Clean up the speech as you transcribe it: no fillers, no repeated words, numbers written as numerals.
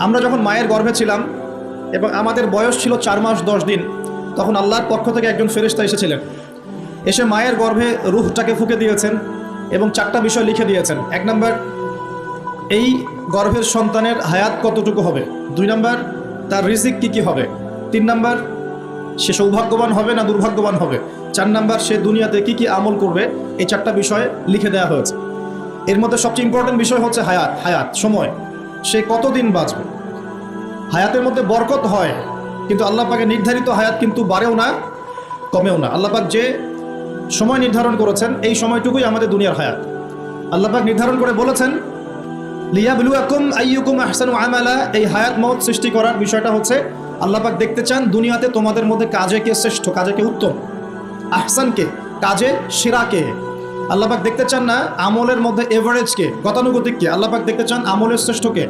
আমরা যখন মায়ের গর্ভে ছিলাম এবং আমাদের বয়স ছিল 4 মাস 10 দিন, তখন আল্লাহর পক্ষ থেকে একজন ফেরেশতা এসেছিলেন। এসে মায়ের গর্ভে রূহটাকে ফুঁকে দিয়েছেন এবং 4টা বিষয় লিখে দিয়েছেন। 1 নম্বর, এই গর্ভের সন্তানের হায়াত কতটুকু হবে। 2 নম্বর, তার রিজিক কী কী হবে। 3 নম্বর, সে সৌভাগ্যবান হবে না দুর্ভাগ্যবান হবে। 4 নম্বর, সে দুনিয়াতে কি কি আমল করবে। এই 4টা বিষয় লিখে দেওয়া হয়েছে। এর মধ্যে সবচেয়ে ইম্পর্টেন্ট বিষয় হচ্ছে হায়াত সময়, সে কতদিন বাঁচবে। হায়াতের মধ্যে বরকত হয়, কিন্তু আল্লাহ পাকের নির্ধারিত হায়াত কিন্তু বাড়েও না কমেও না। আল্লাহ পাক যে সময় নির্ধারণ করেছেন এই সময়টুকুই আমাদের দুনিয়ার হায়াত। আল্লাহ পাক নির্ধারণ করে বলেছেন লিয়াবলুয়াকুম আইয়ুকুম আহসানু আমালা। এই হায়াত মওত সৃষ্টি করার বিষয়টা হচ্ছে আল্লাহ পাক দেখতে চান দুনিয়াতে তোমাদের মধ্যে কাজে কে শ্রেষ্ঠ, কাজে কে উত্তম, আহসানকে, কাজে সেরাকে। আল্লাহ পাক দেখতে চান না আমলের মধ্যে এভারেজকে, গতানুগতিককে। আল্লাহ পাক দেখতে চান আমলের শ্রেষ্ঠকে।